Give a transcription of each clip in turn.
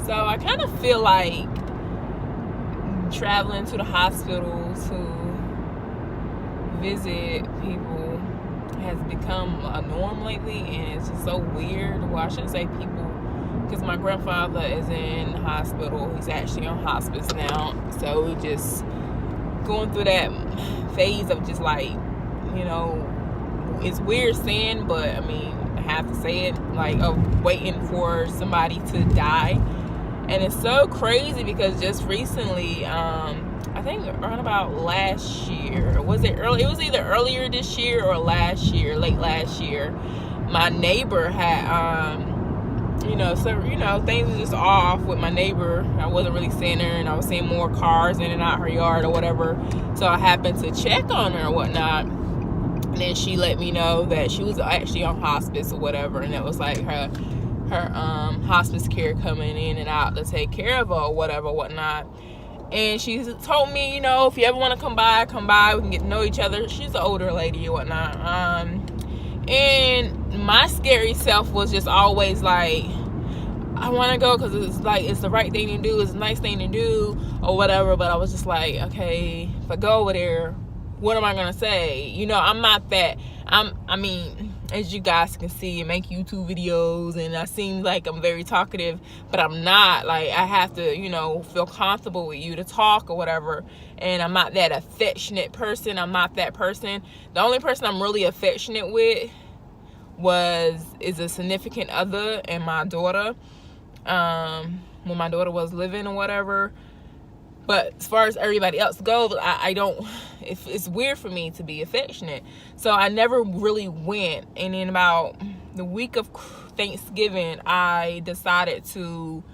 So I kind of feel like traveling to the hospital to visit people has become a norm lately, and it's just so weird. Well, I shouldn't say people, because my grandfather is in the hospital. He's actually on hospice now, so we just going through that phase of just like, you know, it's weird saying, but I mean, I have to say it, like, of waiting for somebody to die. And it's so crazy because just recently, I think around about last year, was it early? It was either earlier this year or last year, late last year. My neighbor had, things were just off with my neighbor. I wasn't really seeing her, and I was seeing more cars in and out her yard or whatever. So I happened to check on her or whatnot. And then she let me know that she was actually on hospice or whatever, and it was like her hospice care coming in and out to take care of her or whatever, whatnot. And she told me, if you ever want to come by, we can get to know each other. She's an older lady or whatnot. And my scary self was just always like, I want to go because it's the right thing to do, it's a nice thing to do or whatever. But I was just like, okay, if I go over there, what am I gonna say? I'm not that. As you guys can see, I make YouTube videos, and I seem like I'm very talkative, but I'm not. Like, I have to, feel comfortable with you to talk or whatever. And I'm not that affectionate person. I'm not that person. The only person I'm really affectionate with is a significant other and my daughter. When my daughter was living or whatever. But as far as everybody else goes, I don't, it's weird for me to be affectionate. So I never really went. And in about the week of Thanksgiving, I decided to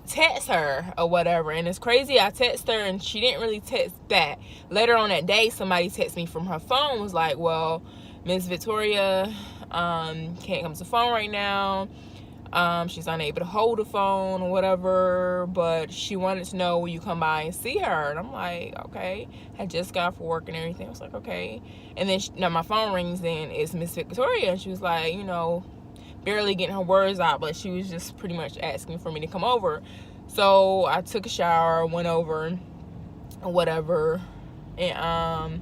text her or whatever. And it's crazy, I text her and she didn't really text back. Later on that day, somebody texted me from her phone, was like, well, Miss Victoria can't come to the phone right now. She's unable to hold the phone or whatever, but she wanted to know, will you come by and see her? And I'm like, okay. I just got off work and everything. I was like, okay. And then my phone rings, and it's Miss Victoria, and she was like, barely getting her words out, but she was just pretty much asking for me to come over. So I took a shower, went over or whatever, and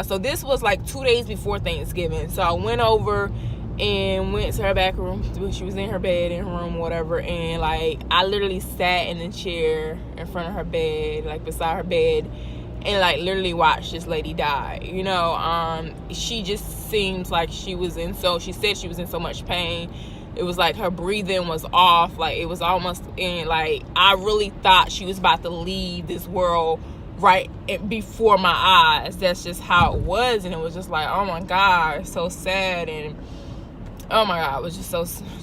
so this was like 2 days before Thanksgiving. So I went over and went to her back room. She was in her bed, in her room, whatever, and like I literally sat in the chair in front of her bed, like beside her bed, and like literally watched this lady die. She just seems like she said she was in so much pain. It was like her breathing was off, like it was almost in, like I really thought she was about to leave this world right before my eyes. That's just how it was. And it was just like, oh my God, it's so sad. And oh my God, it was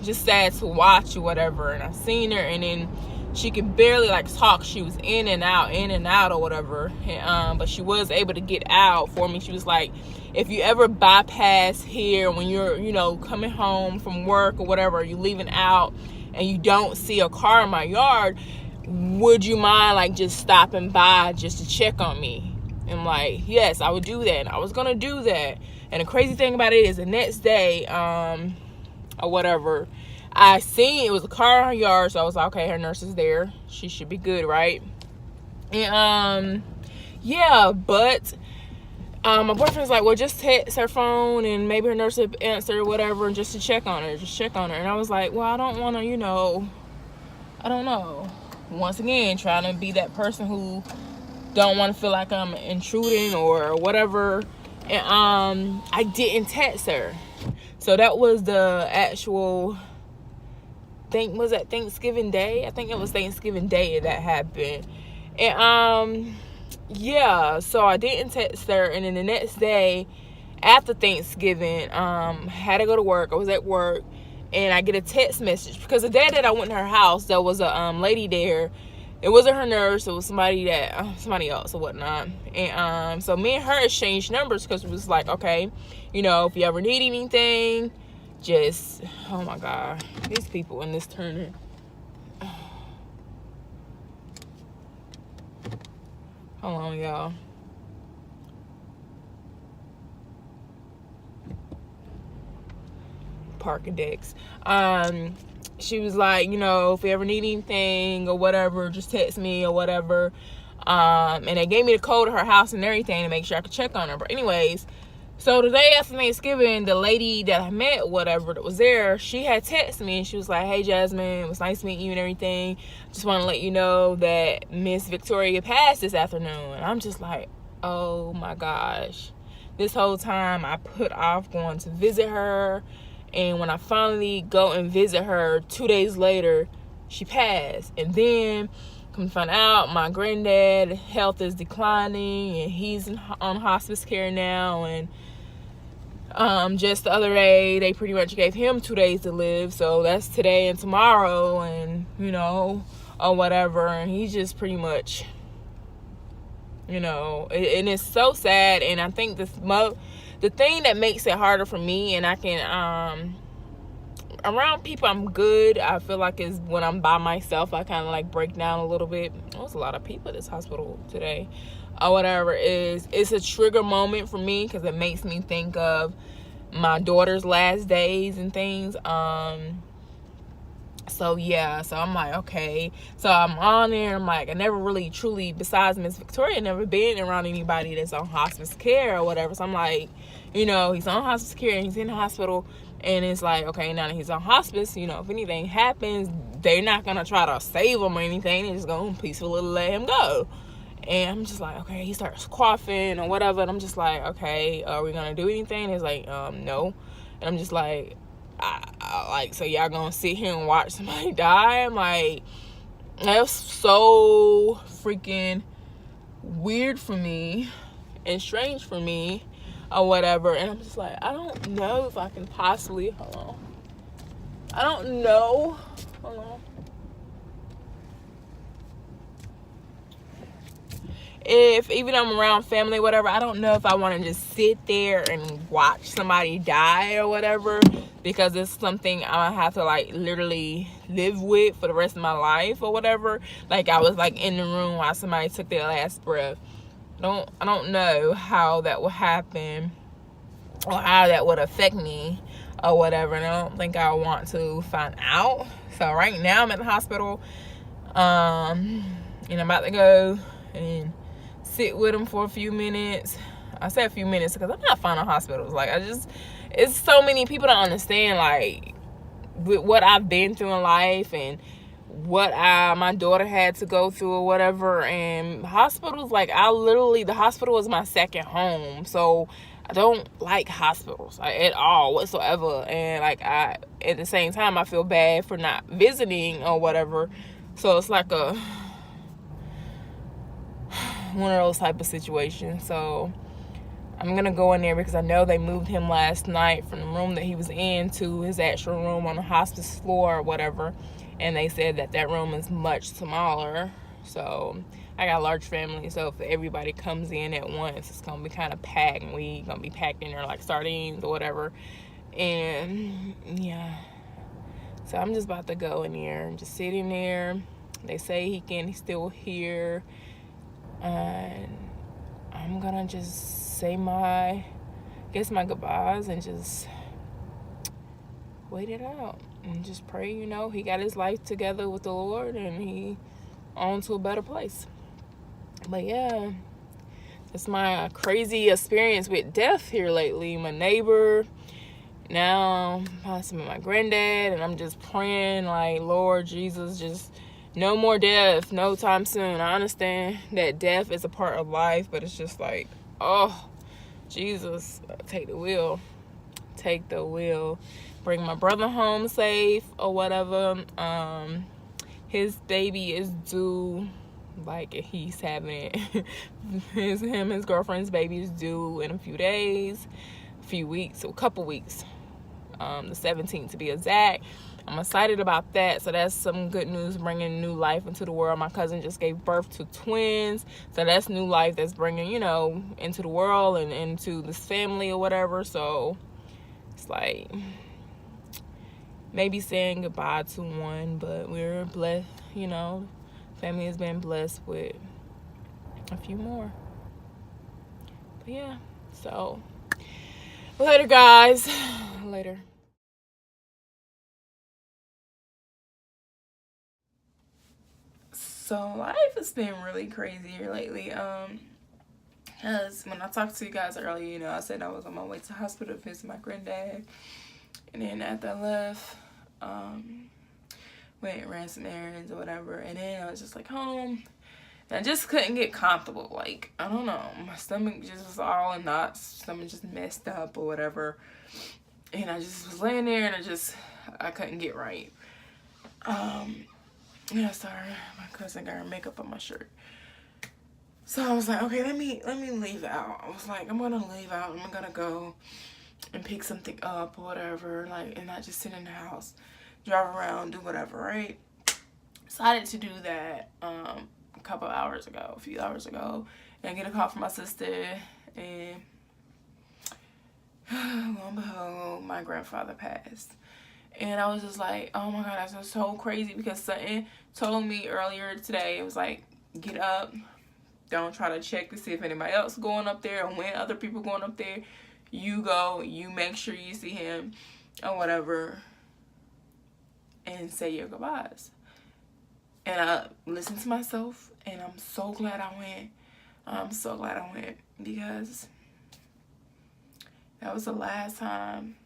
just sad to watch or whatever. And I seen her, and then she could barely like talk. She was in and out or whatever. And, but she was able to get out for me. She was like, if you ever bypass here when you're, coming home from work or whatever, you leaving out and you don't see a car in my yard, would you mind like just stopping by just to check on me? And I'm like, yes, I would do that. And I was gonna do that. And the crazy thing about it is the next day, or whatever, I seen it was a car in her yard. So I was like, okay, her nurse is there. She should be good, right? And but my boyfriend's like, well, just text her phone and maybe her nurse will answer or whatever, and just to check on her. And I was like, well, I don't want to, I don't know. Once again, trying to be that person who don't want to feel like I'm intruding or whatever. And I didn't text her. So that was the actual was that Thanksgiving Day? I think it was Thanksgiving Day that happened. And so I didn't text her. And then the next day after Thanksgiving, had to go to work. I was at work, and I get a text message because the day that I went to her house, there was a lady there. It wasn't her nurse. It was somebody else or whatnot. And so me and her exchanged numbers because it was like, okay, if you ever need anything, just, oh my God, these people in this Turner. Hold on, y'all. Parking decks. she was like, you know, if you ever need anything or whatever, just text me or whatever. And they gave me the code to her house and everything to make sure I could check on her. But anyways, so the day after Thanksgiving, the lady that I met, whatever, that was there, she had texted me and she was like, hey, Jasmine, it was nice meeting you and everything. Just want to let you know that Miss Victoria passed this afternoon. And I'm just like, oh my gosh. This whole time I put off going to visit her. And when I finally go and visit her 2 days later, she passed. And then come to find out, my granddad health is declining and he's on hospice care now. And just the other day, they pretty much gave him 2 days to live. So that's today and tomorrow, and you know, or whatever. And he's just pretty much, you know, and it's so sad. And I think the thing that makes it harder for me, and I can around people I'm good, I feel like is when I'm by myself, I kind of like break down a little bit. There's a lot of people at this hospital today or whatever. It's a trigger moment for me because it makes me think of my daughter's last days and things. So yeah, so I'm like, okay. So I'm on there. I'm like, I never really truly, besides Miss Victoria, never been around anybody that's on hospice care or whatever. So I'm like, you know, he's on hospice care and he's in the hospital. And it's like, okay, now that he's on hospice, you know, if anything happens, they're not going to try to save him or anything. They're just going to peacefully let him go. And I'm just like, okay, he starts coughing or whatever. And I'm just like, okay, are we going to do anything? He's like, no. And I'm just like, so y'all going to sit here and watch somebody die? I'm like, that's so freaking weird for me and strange for me or whatever. And I'm just like, I don't know if I can possibly, hold on, if even I'm around family, whatever, I don't know if I want to just sit there and watch somebody die or whatever, because it's something I have to like literally live with for the rest of my life or whatever. Like I was like in the room while somebody took their last breath. I don't know how that will happen or how that would affect me or whatever. And I don't think I want to find out. So right now I'm at the hospital, and I'm about to go and sit with him for a few minutes. I say a few minutes because I'm not finding hospitals. Like it's so many people don't understand like with what I've been through in life and what my daughter had to go through or whatever. And hospitals, like the hospital was my second home. So I don't like hospitals at all whatsoever. And like at the same time, I feel bad for not visiting or whatever. So it's like one of those type of situations. So I'm gonna go in there because I know they moved him last night from the room that he was in to his actual room on the hospice floor or whatever. And they said that room is much smaller. So I got a large family, so if everybody comes in at once, it's gonna be kind of packed, and we gonna be packed in there like sardines or whatever. And yeah, so I'm just about to go in there and just sit in there. They say he's still here, and I'm gonna just say my goodbyes and just wait it out and just pray, you know, he got his life together with the Lord and he on to a better place. But yeah, it's my crazy experience with death here lately. My neighbor, now possibly my granddad, and I'm just praying like, Lord Jesus, just no more death, no time soon. I understand that death is a part of life, but it's just like, oh, Jesus, take the wheel. Take the wheel. Bring my brother home safe or whatever. His baby is due, like he's having it. His girlfriend's baby is due in a few days, a couple weeks. The 17th to be exact. I'm excited about that. So that's some good news, bringing new life into the world. My cousin just gave birth to twins. So that's new life that's bringing, you know, into the world and into this family or whatever. So it's like maybe saying goodbye to one, but we're blessed, you know. Family has been blessed with a few more. But yeah, so later, guys. Later. So life has been really crazy here lately. Because when I talked to you guys earlier, you know, I said I was on my way to the hospital to visit my granddad. And then after I left, went and ran some errands or whatever. And then I was just like home. And I just couldn't get comfortable. Like, I don't know. My stomach just was all in knots. Stomach just messed up or whatever. And I just was laying there and I couldn't get right. Yeah, sorry. My cousin got her makeup on my shirt. So I was like, okay, let me leave out. I was like, I'm gonna leave out. I'm gonna go and pick something up or whatever, like, and not just sit in the house, drive around, do whatever, right? Decided to do that a few hours ago, and get a call from my sister, and lo and behold, my grandfather passed. And I was just like, oh my God, that's so crazy, because something told me earlier today, it was like, get up, don't try to check to see if anybody else is going up there, or when other people going up there. You go, you make sure you see him or whatever, and say your goodbyes. And I listened to myself, and I'm so glad I went. I'm so glad I went, because that was the last time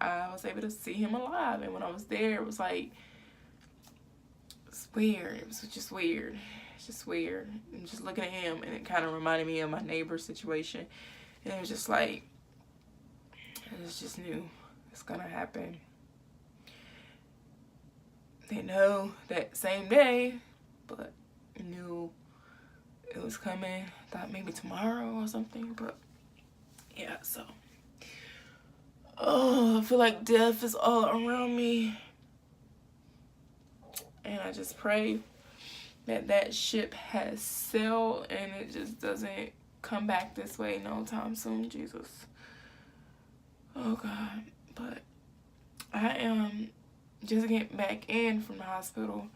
I was able to see him alive. And when I was there, it was like, it's weird. It was just weird. It's just weird. And just looking at him, and it kind of reminded me of my neighbor's situation. And it was just like, I just knew it's gonna happen. Didn't know that same day, but knew it was coming. Thought maybe tomorrow or something, but yeah, so. Oh, I feel like death is all around me. And I just pray that that ship has sailed and it just doesn't come back this way no time soon, Jesus. Oh God. But I am just getting back in from the hospital,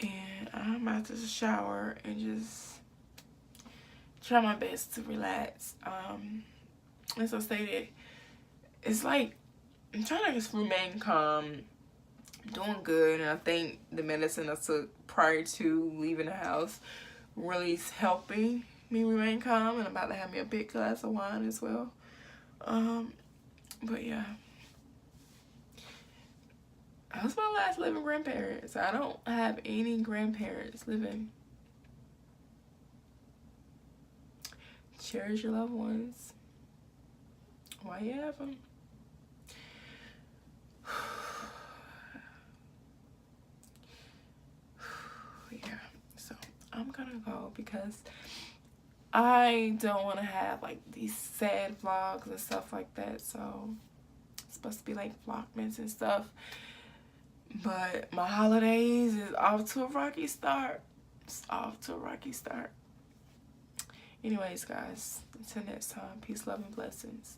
and I'm about to shower and just try my best to relax. As I stated, it's like I'm trying to just remain calm, doing good, and I think the medicine I took prior to leaving the house really is helping me remain calm, and I'm about to have me a big glass of wine as well. But yeah, I was my last living grandparents. I don't have any grandparents living. Cherish your loved ones while you have them. Yeah, so I'm gonna go because I don't want to have like these sad vlogs and stuff like that. So it's supposed to be like vlogmas and stuff. But my holidays is off to a rocky start. It's off to a rocky start. Anyways, guys, until next time, peace, love, and blessings.